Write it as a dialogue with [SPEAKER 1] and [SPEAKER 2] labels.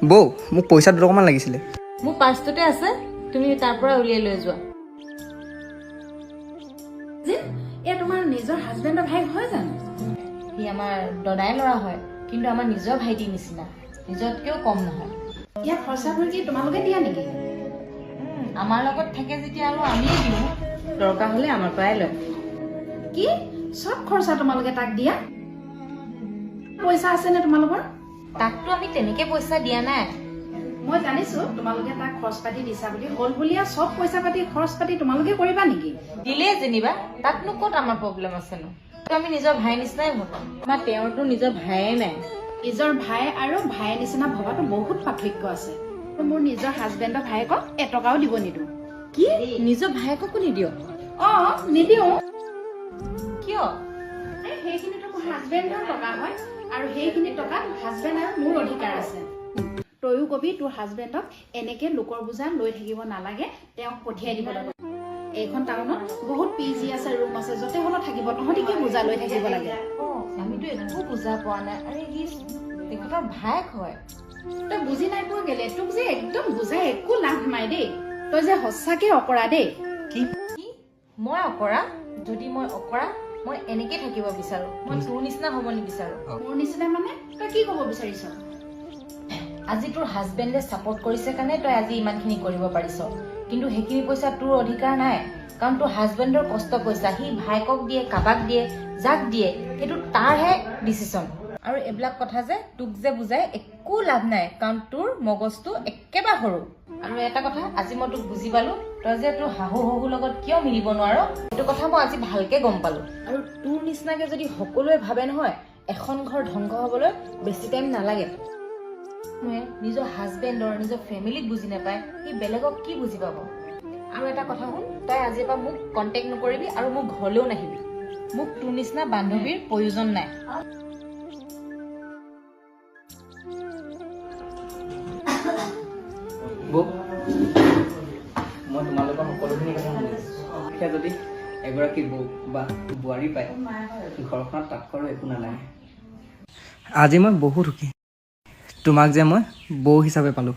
[SPEAKER 1] বৌ মোক পইচা 2 টকামান লাগিছিলে।
[SPEAKER 2] মোৰ পাৰ্চটোতে আছে, তুমি তাৰ পৰা উলিয়াই লৈ যোৱা।
[SPEAKER 3] এয়া তোমাৰ নিজৰ হাজবেণ্ডৰ ভাই হয় জানো?
[SPEAKER 2] সি আমাৰ দদাই ল'ৰা হয়, কিন্তু আমাৰ নিজৰ ভাইটিৰ নিচিনা, নিজতকেও কম নহয়।
[SPEAKER 3] ইয়াত খৰচাবোৰ কি তোমালোকে দিয়া নেকি?
[SPEAKER 2] আমাৰ লগত থাকে যেতিয়া আৰু আমিয়ে দিওঁ, দৰকাৰ হ'লে আমাৰ পৰাই লয়।
[SPEAKER 3] কি চব খৰচা তোমালোকে তাক দিয়া? পইচা আছেনে তোমালোকৰ?
[SPEAKER 2] তাকতো আমি তেনেকে পইচা দিয়া নাই।
[SPEAKER 3] মই জানিছো তোমালোকে তাক খৰচ পাতি দিছা বুলি, হ'ল বুলিয়া চব পইচা পাতি খৰচ পাতি তোমালোকে কৰিবা নেকি?
[SPEAKER 2] দিলে যেনিবা, তাতনো ক'ত আমাৰ প্ৰব্লেম আছেনো? আমি নিজৰ ভাই নিচিনাই ভাবো, আমাৰ তেওঁৰতো নিজৰ ভাইয়ে নাই।
[SPEAKER 3] নিজৰ ভাই আৰু ভাইৰ নিচিনা ভবাটো বহুত পাৰ্থক্য আছে। মোৰ নিজৰ হাজবেণ্ডৰ ভায়েকক 1 টকাও দিব নিদিওঁ।
[SPEAKER 2] কি নিজৰ ভায়েককো নিদিয়?
[SPEAKER 3] নিদিওঁ।
[SPEAKER 2] কিয়?
[SPEAKER 3] সেইখিনিতো মোৰ হাজবেণ্ডৰ টকা হয়, আৰু সেইখিনি টকাত হাজবেণ্ড আৰু মোৰ অধিকাৰ আছে। তয়ো কবি তোৰ হাজবেণ্ডক এনেকে লোকৰ বোজা লৈ থাকিব নালাগে, তেওঁক পঠিয়াই দিব লাগে। এইখন টাউনত বহুত PG আছে, ৰুম আছে, য'তে হ'লেও থাকিব, তহঁতি কি বোজা লৈ থাকিব লাগে?
[SPEAKER 2] আমিতো একো বুজা পোৱা নাই। আৰে সি তেখেতৰ ভায়েক হয়।
[SPEAKER 3] তই বুজি নাই পোৱা গেলে, তোক যে একদম বুজাই একো লাভ নাই দেই। তই যে সঁচাকে অকৰা দেই।
[SPEAKER 2] কি মই অকৰা? যদি মই অকৰা, মই এনেকে থাকিব বিচাৰো। মই তোৰ নিচিনা হ'ব নিবিচাৰো।
[SPEAKER 3] মোৰ নিচিনা মানে তই কি ক'ব বিচাৰিছ?
[SPEAKER 2] আজি তোৰ হাজবেণ্ডে ছাপোৰ্ট কৰিছে কাৰণে তই আজি ইমানখিনি কৰিব পাৰিছ, কিন্তু সেইখিনি পইচা তোৰ অধিকাৰ নাই। কাৰণ তোৰ হাজবেণ্ডৰ কষ্ট পইচা, সি ভায়েকক দিয়ে, কাবাক দিয়ে, যাক দিয়ে, সেইটো তাৰহে ডিচিশ্যন। আৰু এইবিলাক কথা যে তোক যে বুজাই একো লাভ নাই, কাৰণ তোৰ মগজটো একেবাৰে সৰু। আৰু এটা কথা, আজি মই তোক বুজি পালো, তই যে তোৰ শাহু শহুৰ লগত কিয় মিলিব নোৱাৰ, সেইটো কথা মই আজি ভালকে গম পালো। আৰু তোৰ নিচিনাকে যদি সকলোৱে ভাবে নহয়, এখন ঘৰ ধ্বংস হবলৈ বেছি টাইম নালাগে। নিজৰ হাজবেণ্ডৰ, নিজৰ ফেমিলিক বুজি নাপায়, সি বেলেগক কি বুজি পাব? আৰু এটা কথা শুন, তই আজিৰ পৰা মোক কণ্টেক্ট নকৰিবি আৰু মোক ঘৰলৈও নাহিবি। মোক তোৰ নিচিনা বান্ধৱীৰ প্ৰয়োজন নাই।
[SPEAKER 1] বৌ মই তোমালোকৰ সকলোখিনি কথা শুনিছোঁ। এতিয়া যদি এগৰাকী বৌ বা বোৱাৰী পায়, ঘৰখনত তাতকৈ একো নালাগে। আজি মই বহুত সুখী, তোমাক যে মই বৌ হিচাপে পালোঁ।